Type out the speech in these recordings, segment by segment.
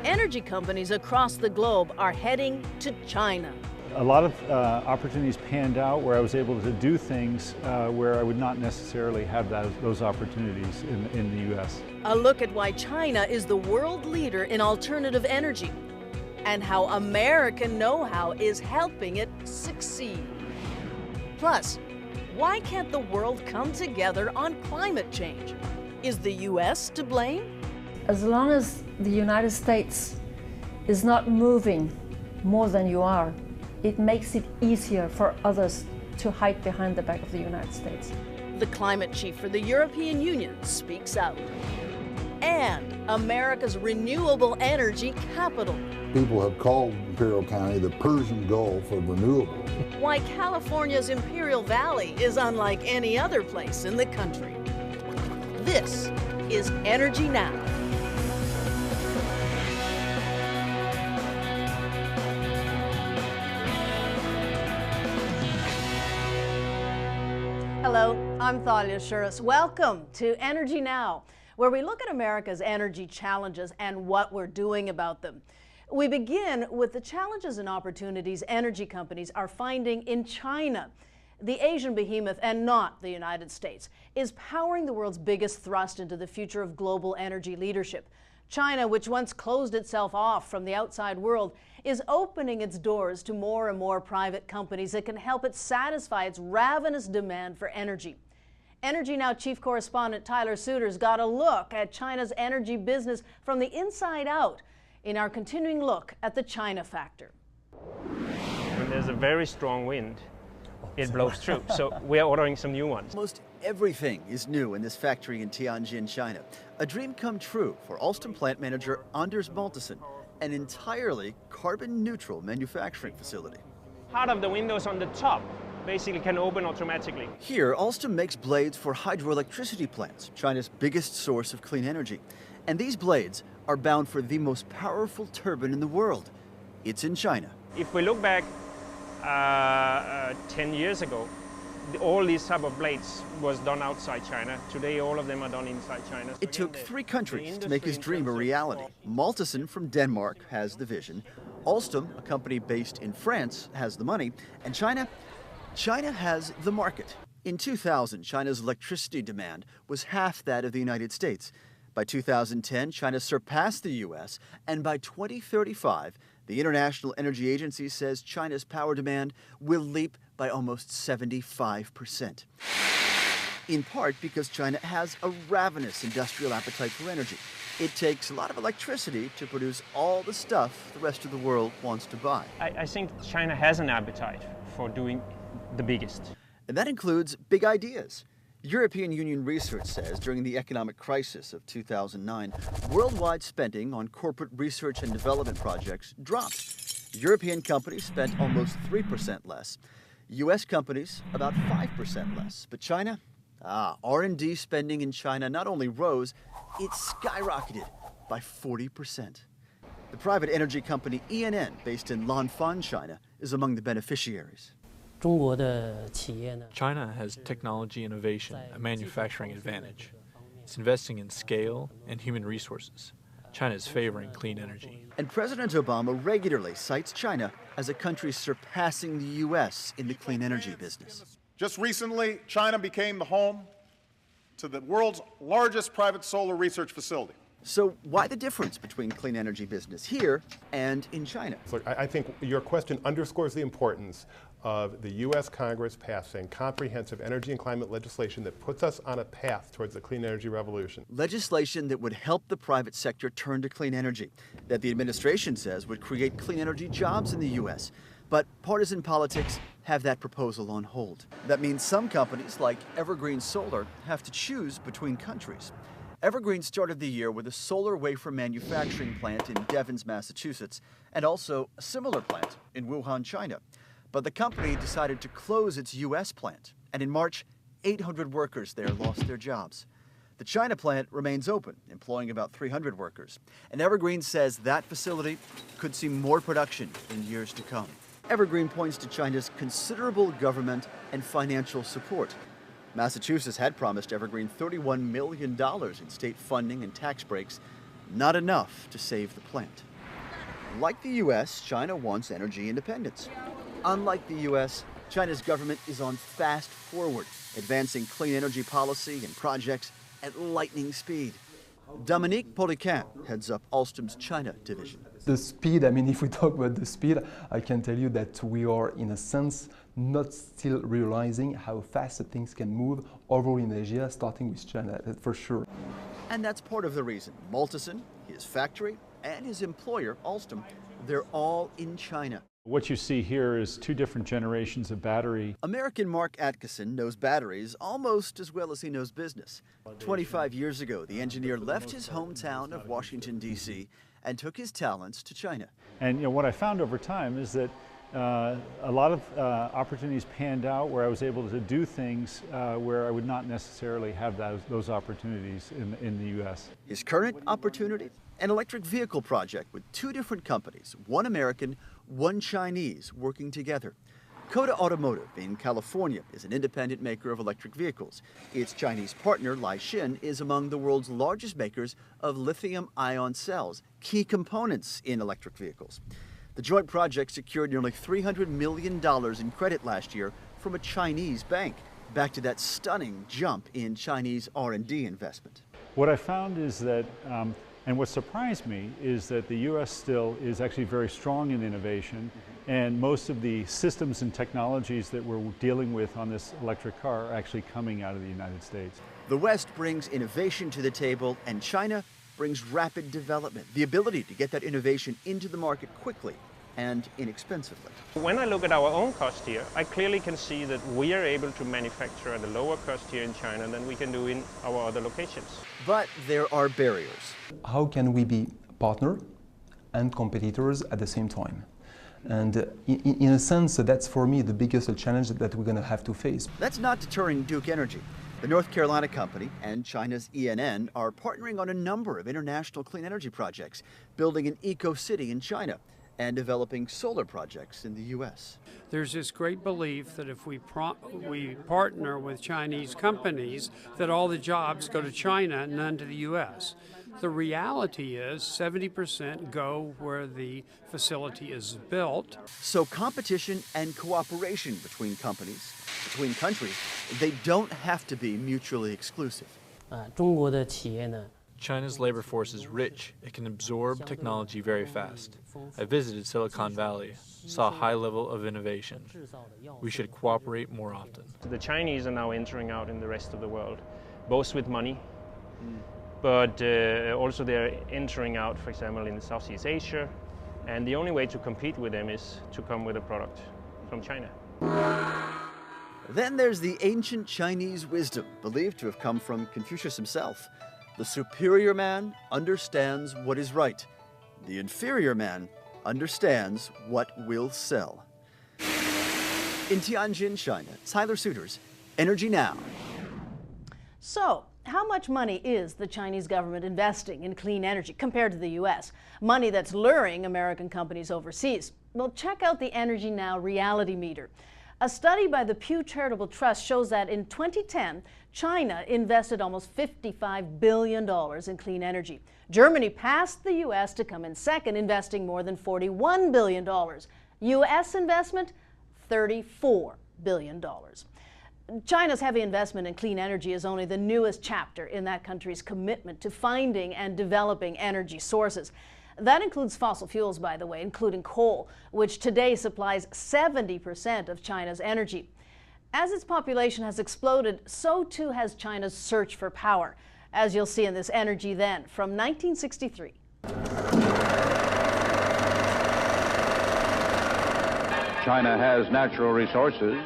energy companies across the globe are heading to China. A lot of opportunities panned out where I was able to do things where I would not necessarily have those opportunities in the U.S. A look at why China is the world leader in alternative energy and how American know-how is helping it succeed. Plus, why can't the world come together on climate change? Is the U.S. to blame? As long as the United States is not moving more than you are, it makes it easier for others to hide behind the back of the United States. The climate chief for the European Union speaks out. And America's renewable energy capital. People have called Imperial County the Persian Gulf of renewable. Why California's Imperial Valley is unlike any other place in the country. This is Energy Now. Hello, I'm Tyler Suiters. Welcome to Energy Now, where we look at America's energy challenges and what we're doing about them. We begin with the challenges and opportunities energy companies are finding in China. The Asian behemoth, and not the United States, is powering the world's biggest thrust into the future of global energy leadership. China, which once closed itself off from the outside world, is opening its doors to more and more private companies that can help it satisfy its ravenous demand for energy. Energy Now Chief Correspondent Tyler Suiters got a look at China's energy business from the inside out in our continuing look at the China factor. When there's a very strong wind, it blows through. So we are ordering some new ones. Almost everything is new in this factory in Tianjin, China. A dream come true for Alstom plant manager Anders Maltesen, an entirely carbon-neutral manufacturing facility. Part of the windows on the top basically can open automatically. Here, Alstom makes blades for hydroelectricity plants, China's biggest source of clean energy. And these blades are bound for the most powerful turbine in the world. It's in China. If we look back 10 years ago, all these type of blades was done outside China. Today, all of them are done inside China. It took 3 countries to make his dream a reality. Maltesen from Denmark has the vision. Alstom, a company based in France, has the money. And China has the market. In 2000, China's electricity demand was half that of the United States. By 2010, China surpassed the U.S., and by 2035, the International Energy Agency says China's power demand will leap by almost 75%. In part because China has a ravenous industrial appetite for energy. It takes a lot of electricity to produce all the stuff the rest of the world wants to buy. I think China has an appetite for doing the biggest. And that includes big ideas. European Union research says during the economic crisis of 2009, worldwide spending on corporate research and development projects dropped. European companies spent almost 3% less. U.S. companies about 5% less. But China? R&D spending in China not only rose, it skyrocketed by 40%. The private energy company ENN, based in Lanfan, China, is among the beneficiaries. China has technology innovation, a manufacturing advantage. It's investing in scale and human resources. China is favoring clean energy. And President Obama regularly cites China as a country surpassing the U.S. in the clean energy business. Just recently, China became the home to the world's largest private solar research facility. So why the difference between clean energy business here and in China? So I think your question underscores the importance of the U.S. Congress passing comprehensive energy and climate legislation that puts us on a path towards the clean energy revolution. Legislation that would help the private sector turn to clean energy, that the administration says would create clean energy jobs in the U.S. But partisan politics have that proposal on hold. That means some companies, like Evergreen Solar, have to choose between countries. Evergreen started the year with a solar wafer manufacturing plant in Devens, Massachusetts, and also a similar plant in Wuhan, China. But the company decided to close its U.S. plant, and in March, 800 workers there lost their jobs. The China plant remains open, employing about 300 workers, and Evergreen says that facility could see more production in years to come. Evergreen points to China's considerable government and financial support. Massachusetts had promised Evergreen $31 million in state funding and tax breaks, not enough to save the plant. Like the U.S., China wants energy independence. Unlike the U.S., China's government is on fast forward, advancing clean energy policy and projects at lightning speed. Dominique Poliquin heads up Alstom's China division. The speed, I mean, if we talk about the speed, I can tell you that we are, in a sense, not still realizing how fast things can move overall in Asia, starting with China, for sure. And that's part of the reason. Maltison, his factory, and his employer, Alstom, they're all in China. What you see here is two different generations of battery. American Mark Atkinson knows batteries almost as well as he knows business. 25 years ago, the engineer left his hometown of Washington, D.C. and took his talents to China. And what I found over time is that a lot of opportunities panned out where I was able to do things where I would not necessarily have those opportunities in the U.S. His current opportunity? An electric vehicle project with two different companies, one American, one Chinese, working together. Coda Automotive in California is an independent maker of electric vehicles. Its Chinese partner, Laixin, is among the world's largest makers of lithium-ion cells, key components in electric vehicles. The joint project secured nearly $300 million in credit last year from a Chinese bank, back to that stunning jump in Chinese R&D investment. What I found is that and what surprised me is that the U.S. still is actually very strong in innovation, and most of the systems and technologies that we're dealing with on this electric car are actually coming out of the United States. The West brings innovation to the table, and China brings rapid development, the ability to get that innovation into the market quickly and inexpensively. When I look at our own cost here, I clearly can see that we are able to manufacture at a lower cost here in China than we can do in our other locations. But there are barriers. How can we be partner and competitors at the same time? And in a sense, that's for me the biggest challenge that we're going to have to face. That's not deterring Duke Energy. The North Carolina company and China's ENN are partnering on a number of international clean energy projects, building an eco-city in China and developing solar projects in the U.S. There's this great belief that if we partner with Chinese companies, that all the jobs go to China and none to the U.S. The reality is 70% go where the facility is built. So competition and cooperation between companies, between countries, they don't have to be mutually exclusive. China's labor force is rich. It can absorb technology very fast. I visited Silicon Valley, saw a high level of innovation. We should cooperate more often. The Chinese are now entering out in the rest of the world, both with money, but also they're entering out, for example, in Southeast Asia, and the only way to compete with them is to come with a product from China. Then there's the ancient Chinese wisdom, believed to have come from Confucius himself. The superior man understands what is right. The inferior man understands what will sell. In Tianjin, China, Tyler Suiters, Energy Now. So, how much money is the Chinese government investing in clean energy compared to the U.S.? Money that's luring American companies overseas. Well, check out the Energy Now reality meter. A study by the Pew Charitable Trust shows that in 2010, China invested almost $55 billion in clean energy. Germany passed the U.S. to come in second, investing more than $41 billion. U.S. investment, $34 billion. China's heavy investment in clean energy is only the newest chapter in that country's commitment to finding and developing energy sources. That includes fossil fuels, by the way, including coal, which today supplies 70% of China's energy. As its population has exploded, so too has China's search for power, as you'll see in this Energy Then from 1963. China has natural resources,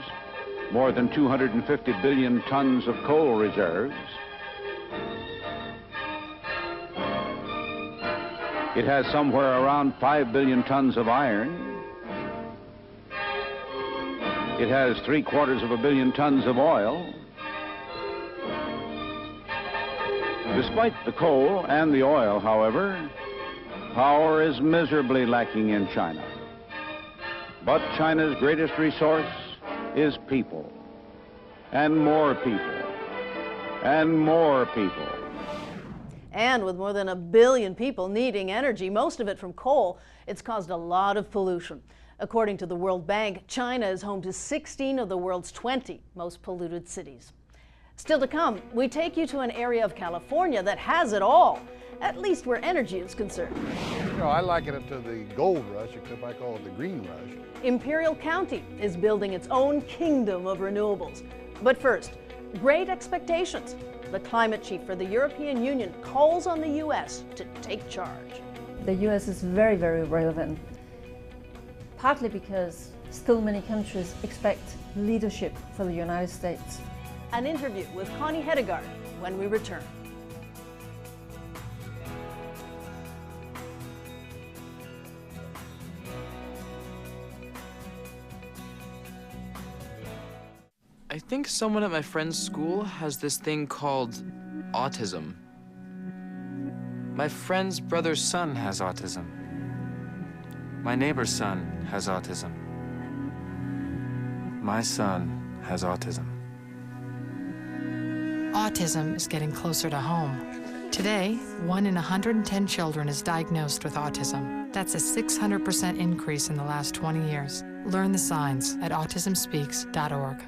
more than 250 billion tons of coal reserves. It has somewhere around 5 billion tons of iron. It has 3/4 billion tons of oil. Despite the coal and the oil, however, power is miserably lacking in China. But China's greatest resource is people, and more people, and more people. And with more than 1 billion people needing energy, most of it from coal, it's caused a lot of pollution. According to the World Bank, China is home to 16 of the world's 20 most polluted cities. Still to come, we take you to an area of California that has it all, at least where energy is concerned. You know, I liken it to the gold rush, except I call it the green rush. Imperial County is building its own kingdom of renewables. But first, great expectations. The climate chief for the European Union calls on the U.S. to take charge. The U.S. is very, very relevant, partly because still many countries expect leadership for the United States. An interview with Connie Hedegaard when we return. I think someone at my friend's school has this thing called autism. My friend's brother's son has autism. My neighbor's son has autism. My son has autism. Autism is getting closer to home. Today, 1 in 110 children is diagnosed with autism. That's a 600% increase in the last 20 years. Learn the signs at autismspeaks.org.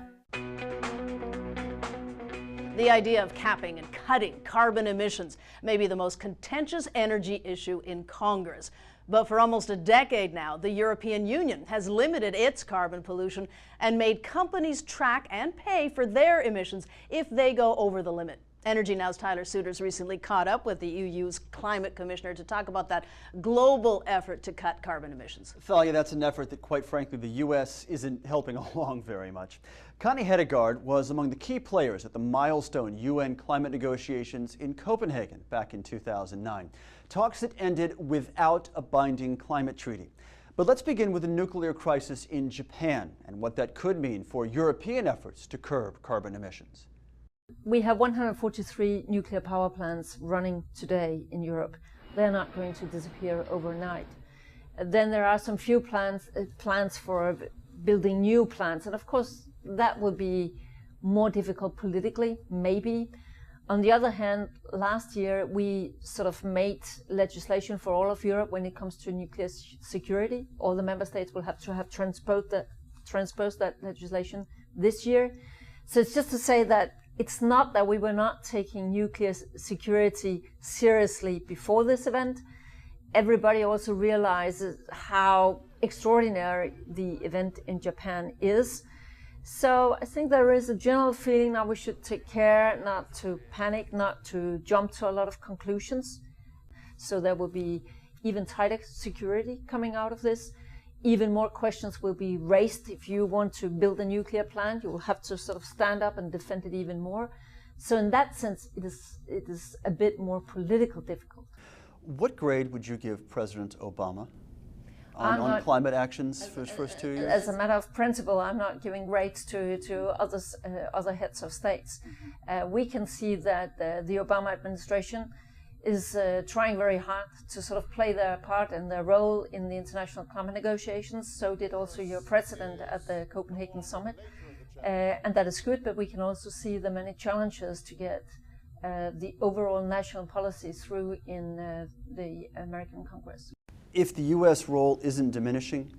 The idea of capping and cutting carbon emissions may be the most contentious energy issue in Congress. But for almost a decade now, the European Union has limited its carbon pollution and made companies track and pay for their emissions if they go over the limit. Energy Now's Tyler Suiters recently caught up with the EU's climate commissioner to talk about that global effort to cut carbon emissions. Thalia, that's an effort that, quite frankly, the U.S. isn't helping along very much. Connie Hedegaard was among the key players at the milestone UN climate negotiations in Copenhagen back in 2009. Talks that ended without a binding climate treaty. But let's begin with the nuclear crisis in Japan and what that could mean for European efforts to curb carbon emissions. We have 143 nuclear power plants running today in Europe. They're not going to disappear overnight. Then there are some few plans for building new plants. And of course, that would be more difficult politically, maybe. On the other hand, last year we sort of made legislation for all of Europe when it comes to nuclear security. All the member states will have to have transposed that legislation this year. So it's just to say that it's not that we were not taking nuclear security seriously before this event. Everybody also realizes how extraordinary the event in Japan is. So I think there is a general feeling that we should take care not to panic, not to jump to a lot of conclusions. So there will be even tighter security coming out of this. Even more questions will be raised. If you want to build a nuclear plant, you will have to sort of stand up and defend it even more. So in that sense, it is a bit more politically difficult. What grade would you give President Obama on climate actions for his first 2 years? As a matter of principle, I'm not giving grades to other heads of states. We can see that the Obama administration is trying very hard to sort of play their part and their role in the international climate negotiations. So did also your president at the Copenhagen summit. And that is good, but we can also see the many challenges to get the overall national policy through in the American Congress. If the U.S. role isn't diminishing,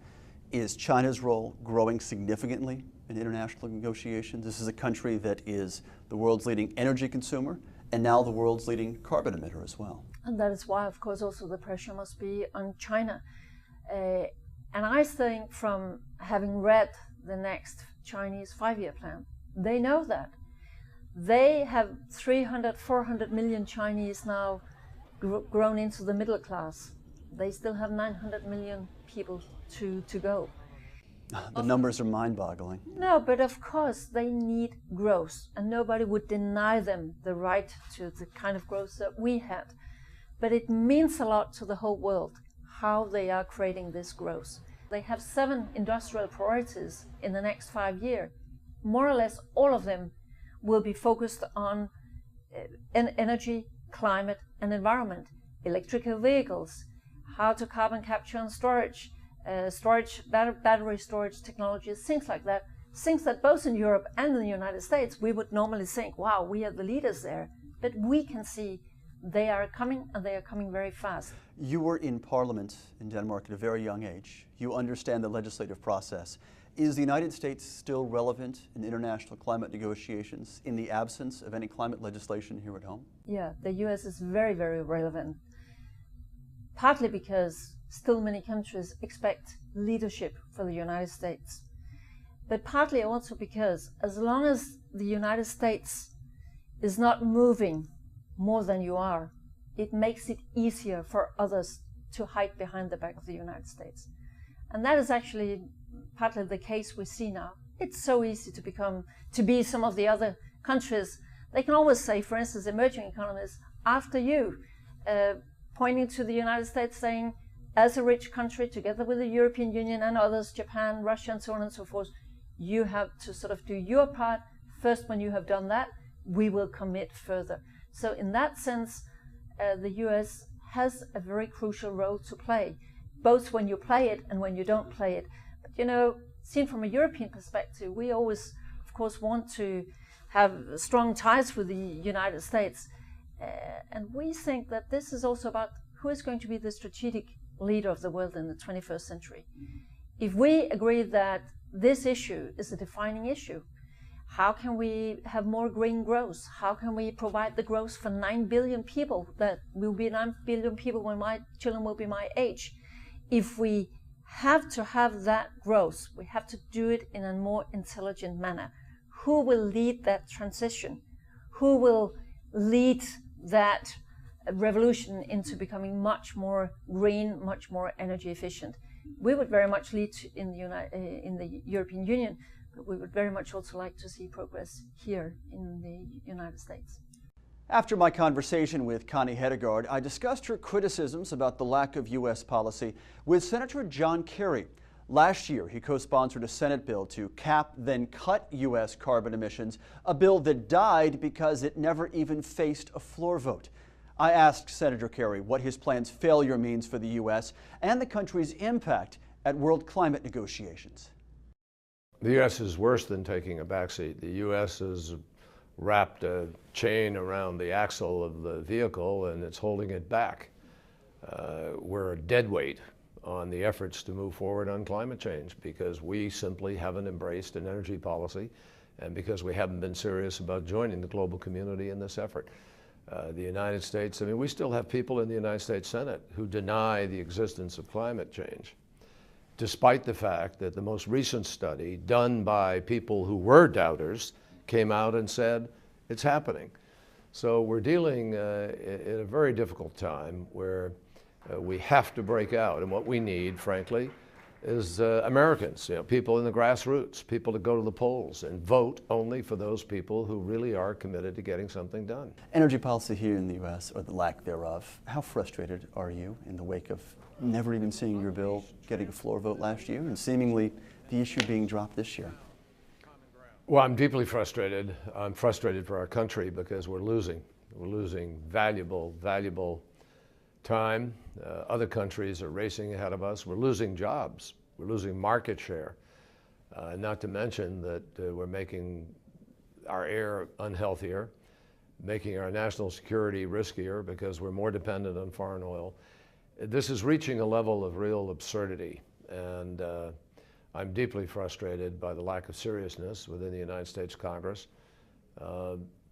is China's role growing significantly in international negotiations? This is a country that is the world's leading energy consumer and now the world's leading carbon emitter as well. And that is why, of course, also the pressure must be on China. And I think from having read the next Chinese 5-year plan, they know that. They have 300, 400 million Chinese now grown into the middle class. They still have 900 million people to go. The numbers are mind-boggling. No, but of course they need growth, and nobody would deny them the right to the kind of growth that we had. But it means a lot to the whole world how they are creating this growth. They have 7 industrial priorities in the next 5 years. More or less all of them will be focused on energy, climate, and environment, electrical vehicles, how to carbon capture and storage, battery storage technologies, things like that. Things that both in Europe and in the United States, we would normally think, wow, we are the leaders there. But we can see they are coming, and they are coming very fast. You were in Parliament in Denmark at a very young age. You understand the legislative process. Is the United States still relevant in international climate negotiations in the absence of any climate legislation here at home? Yeah, the US is very, very relevant, partly because still many countries expect leadership for the United States, but partly also because as long as the United States is not moving more than you are, it makes it easier for others to hide behind the back of the United States. And that is actually partly the case we see now. It's so easy to be some of the other countries. They can always say, for instance, emerging economies, after you, pointing to the United States saying, as a rich country, together with the European Union and others, Japan, Russia, and so on and so forth, you have to sort of do your part. First, when you have done that, we will commit further. So in that sense, the US has a very crucial role to play, both when you play it and when you don't play it. But you know, seen from a European perspective, we always, of course, want to have strong ties with the United States. And we think that this is also about who is going to be the strategic leader of the world in the 21st century. If we agree that this issue is a defining issue, how can we have more green growth? How can we provide the growth for 9 billion people that will be 9 billion people when my children will be my age? If we have to have that growth, we have to do it in a more intelligent manner. Who will lead that transition? Who will lead that revolution into becoming much more green, much more energy efficient? We would very much lead in the European Union, but we would very much also like to see progress here in the United States. After my conversation with Connie Hedegaard, I discussed her criticisms about the lack of U.S. policy with Senator John Kerry. Last year, he co-sponsored a Senate bill to cap, then cut U.S. carbon emissions, a bill that died because it never even faced a floor vote. I asked Senator Kerry what his plan's failure means for the U.S. and the country's impact at world climate negotiations. The U.S. is worse than taking a backseat. The U.S. has wrapped a chain around the axle of the vehicle and it's holding it back. We're a dead weight on the efforts to move forward on climate change because we simply haven't embraced an energy policy and because we haven't been serious about joining the global community in this effort. The United States, I mean, we still have people in the United States Senate who deny the existence of climate change, despite the fact that the most recent study done by people who were doubters came out and said it's happening. So we're dealing in a very difficult time where we have to break out. And what we need, frankly, is Americans, people in the grassroots, people to go to the polls and vote only for those people who really are committed to getting something done. Energy policy here in the U.S., or the lack thereof, how frustrated are you in the wake of never even seeing your bill getting a floor vote last year and seemingly the issue being dropped this year? Well, I'm deeply frustrated. I'm frustrated for our country because we're losing. We're losing valuable time. Other countries are racing ahead of us. We're losing jobs. We're losing market share. Not to mention that we're making our air unhealthier, making our national security riskier because we're more dependent on foreign oil. This is reaching a level of real absurdity, and I'm deeply frustrated by the lack of seriousness within the United States Congress.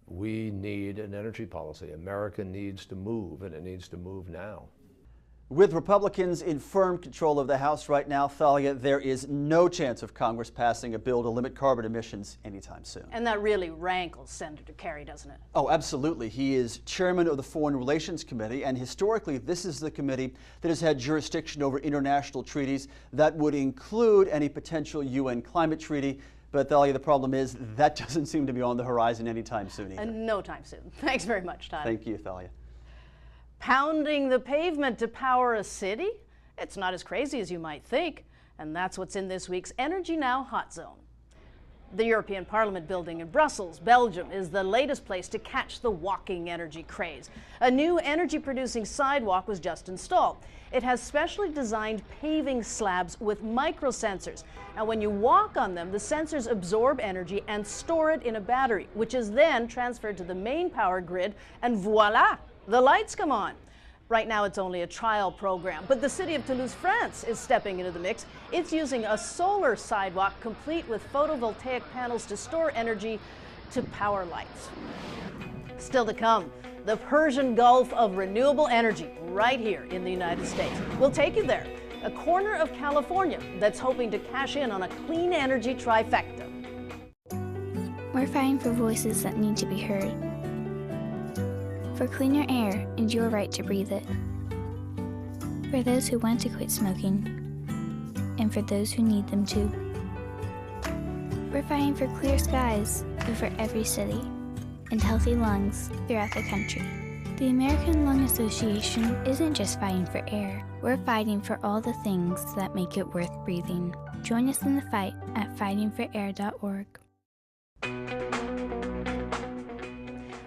We need an energy policy. America needs to move, and it needs to move now. With Republicans in firm control of the House right now, Thalia, there is no chance of Congress passing a bill to limit carbon emissions anytime soon. And that really rankles Senator Kerry, doesn't it? Oh, absolutely. He is chairman of the Foreign Relations Committee, and historically this is the committee that has had jurisdiction over international treaties that would include any potential UN climate treaty. But Thalia, the problem is that doesn't seem to be on the horizon anytime soon either. No time soon. Thanks very much, Tyler. Thank you, Thalia. Pounding the pavement to power a city? It's not as crazy as you might think. And that's what's in this week's Energy Now Hot Zone. The European Parliament building in Brussels, Belgium, is the latest place to catch the walking energy craze. A new energy-producing sidewalk was just installed. It has specially designed paving slabs with microsensors. Now, when you walk on them, the sensors absorb energy and store it in a battery, which is then transferred to the main power grid, and voila! the lights come on. Right now it's only a trial program, but the city of Toulouse, France is stepping into the mix. It's using a solar sidewalk complete with photovoltaic panels to store energy to power lights. Still to come, the Persian Gulf of renewable energy right here in the United States. We'll take you there, a corner of California that's hoping to cash in on a clean energy trifecta. We're fighting for voices that need to be heard. For cleaner air and your right to breathe it. For those who want to quit smoking, and for those who need them to. We're fighting for clear skies over every city, and healthy lungs throughout the country. The American Lung Association isn't just fighting for air, we're fighting for all the things that make it worth breathing. Join us in the fight at fightingforair.org.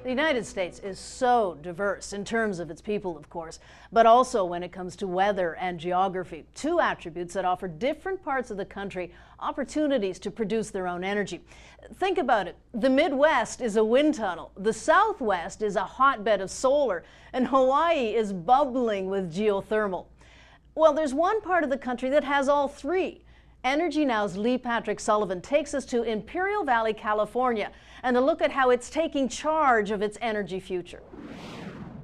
The United States is so diverse in terms of its people, of course, but also when it comes to weather and geography, two attributes that offer different parts of the country opportunities to produce their own energy. Think about it. The Midwest is a wind tunnel, the Southwest is a hotbed of solar, and Hawaii is bubbling with geothermal. Well, there's one part of the country that has all three. Energy Now's Lee Patrick Sullivan takes us to Imperial Valley, California, and a look at how it's taking charge of its energy future.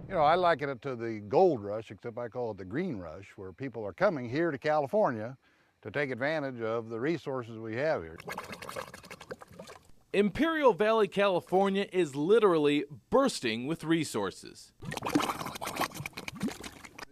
You know, I liken it to the gold rush, except I call it the green rush, where people are coming here to California to take advantage of the resources we have here. Imperial Valley, California is literally bursting with resources.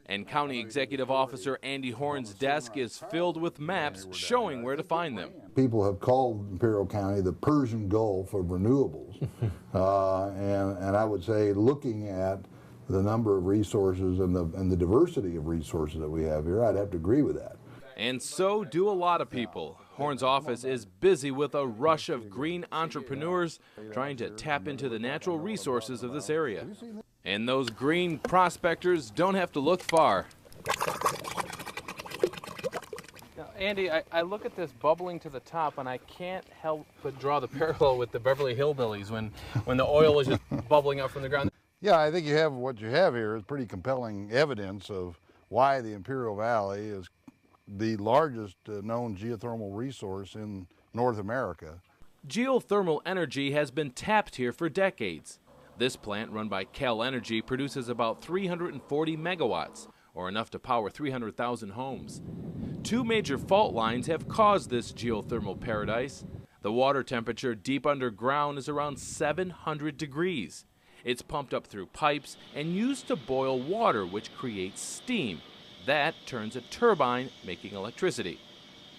And County Executive Officer Andy Horn's desk is filled with maps showing where to find them. People have called Imperial County the Persian Gulf of renewables. And I would say, looking at the number of resources and the diversity of resources that we have here, I'd have to agree with that. And so do a lot of people. Horn's office is busy with a rush of green entrepreneurs trying to tap into the natural resources of this area. And those green prospectors don't have to look far. Now, Andy, I look at this bubbling to the top, and I can't help but draw the parallel with the Beverly Hillbillies when the oil is just bubbling up from the ground. Yeah, I think what you have here is pretty compelling evidence of why the Imperial Valley is the largest known geothermal resource in North America. Geothermal energy has been tapped here for decades. This plant, run by Cal Energy, produces about 340 megawatts, or enough to power 300,000 homes. Two major fault lines have caused this geothermal paradise. The water temperature deep underground is around 700 degrees. It's pumped up through pipes and used to boil water, which creates steam. That turns a turbine, making electricity.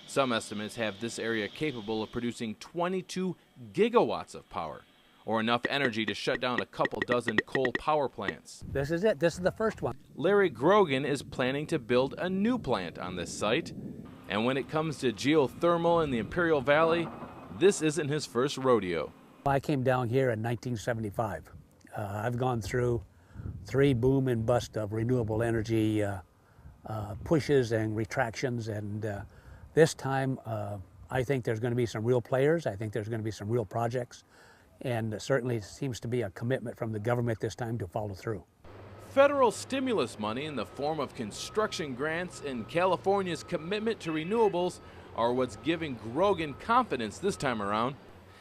Some estimates have this area capable of producing 22 gigawatts of power, or enough energy to shut down a couple dozen coal power plants. This is it. This is the first one. Larry Grogan is planning to build a new plant on this site. And when it comes to geothermal in the Imperial Valley, this isn't his first rodeo. I came down here in 1975. I've gone through 3 boom and bust of renewable energy pushes and retractions, and this time I think there's going to be some real players. I think there's going to be some real projects. And certainly seems to be a commitment from the government this time to follow through. Federal stimulus money in the form of construction grants and California's commitment to renewables are what's giving Grogan confidence this time around.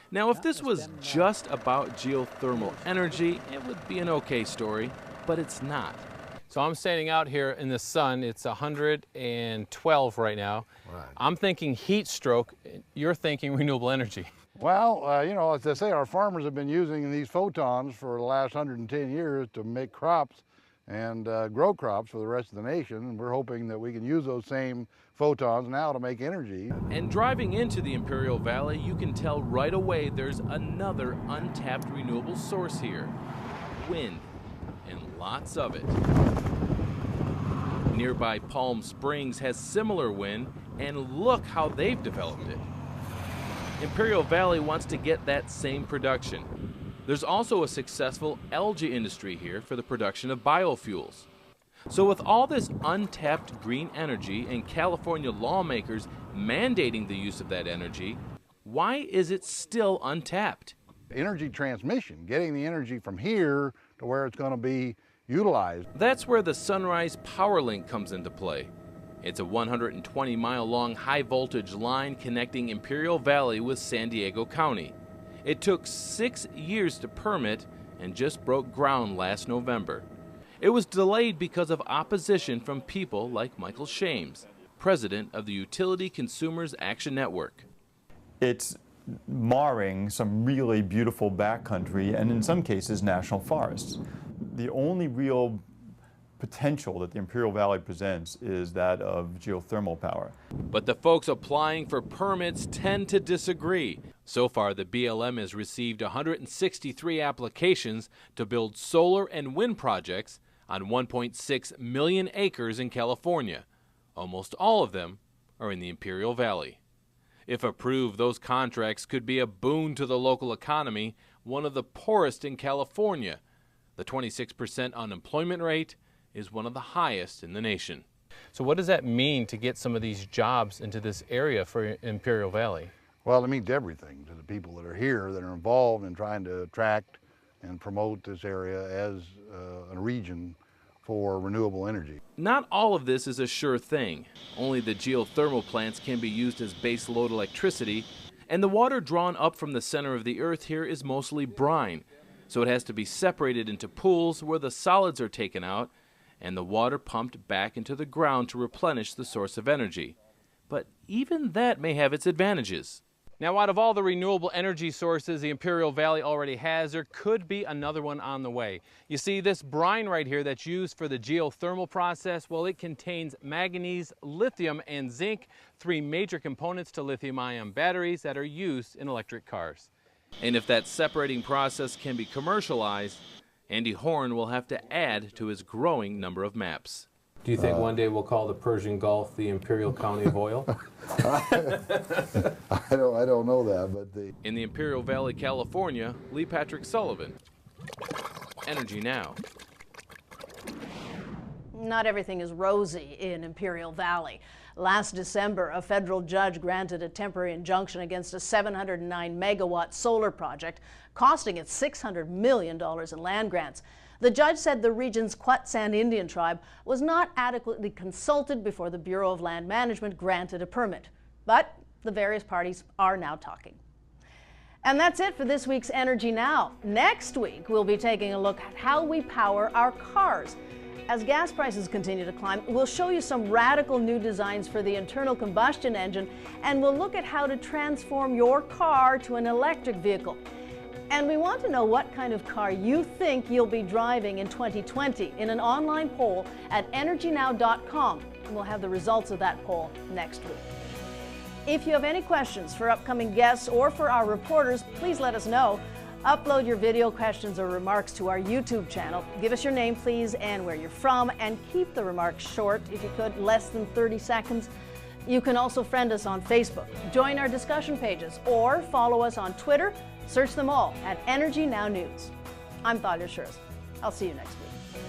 Now, if this was just about geothermal energy, it would be an okay story, but it's not. So I'm standing out here in the sun. It's 112 right now. Right. I'm thinking heat stroke. You're thinking renewable energy. Well, you know, as they say, our farmers have been using these photons for the last 110 years to make crops and grow crops for the rest of the nation. And we're hoping that we can use those same photons now to make energy. And driving into the Imperial Valley, you can tell right away there's another untapped renewable source here. Wind, and lots of it. Nearby Palm Springs has similar wind, and look how they've developed it. Imperial Valley wants to get that same production. There's also a successful algae industry here for the production of biofuels. So with all this untapped green energy and California lawmakers mandating the use of that energy, why is it still untapped? Energy transmission, getting the energy from here to where it's going to be utilized. That's where the Sunrise Power Link comes into play. It's a 120-mile-long high-voltage line connecting Imperial Valley with San Diego County. It took 6 years to permit and just broke ground last November. It was delayed because of opposition from people like Michael Shames, president of the Utility Consumers Action Network. It's marring some really beautiful backcountry and in some cases national forests. The only real potential that the Imperial Valley presents is that of geothermal power. But the folks applying for permits tend to disagree. So far, the BLM has received 163 applications to build solar and wind projects on 1.6 million acres in California. Almost all of them are in the Imperial Valley. If approved, those contracts could be a boon to the local economy, one of the poorest in California. The 26% unemployment rate is one of the highest in the nation. So what does that mean to get some of these jobs into this area for Imperial Valley? Well, it means everything to the people that are here that are involved in trying to attract and promote this area as a region for renewable energy. Not all of this is a sure thing. Only the geothermal plants can be used as base load electricity, and the water drawn up from the center of the earth here is mostly brine, so it has to be separated into pools where the solids are taken out and the water pumped back into the ground to replenish the source of energy. But even that may have its advantages. Now, out of all the renewable energy sources the Imperial Valley already has, there could be another one on the way. You see, this brine right here that's used for the geothermal process, well, it contains manganese, lithium, and zinc, 3 major components to lithium-ion batteries that are used in electric cars. And if that separating process can be commercialized, Andy Horn will have to add to his growing number of maps. Do you think one day we'll call the Persian Gulf the Imperial County of Oil? I don't know that, but In the Imperial Valley, California, Lee Patrick Sullivan, Energy Now. Not everything is rosy in Imperial Valley. Last December, a federal judge granted a temporary injunction against a 709-megawatt solar project, costing it $600 million in land grants. The judge said the region's Quetzan Indian tribe was not adequately consulted before the Bureau of Land Management granted a permit. But the various parties are now talking. And that's it for this week's Energy Now. Next week, we'll be taking a look at how we power our cars. As gas prices continue to climb, we'll show you some radical new designs for the internal combustion engine, and we'll look at how to transform your car to an electric vehicle. And we want to know what kind of car you think you'll be driving in 2020 in an online poll at energynow.com. We'll have the results of that poll next week. If you have any questions for upcoming guests or for our reporters, please let us know. Upload your video questions or remarks to our YouTube channel. Give us your name, please, and where you're from, and keep the remarks short, if you could, less than 30 seconds. You can also friend us on Facebook, join our discussion pages, or follow us on Twitter. Search them all at Energy Now News. I'm Tyler Suiters. I'll see you next week.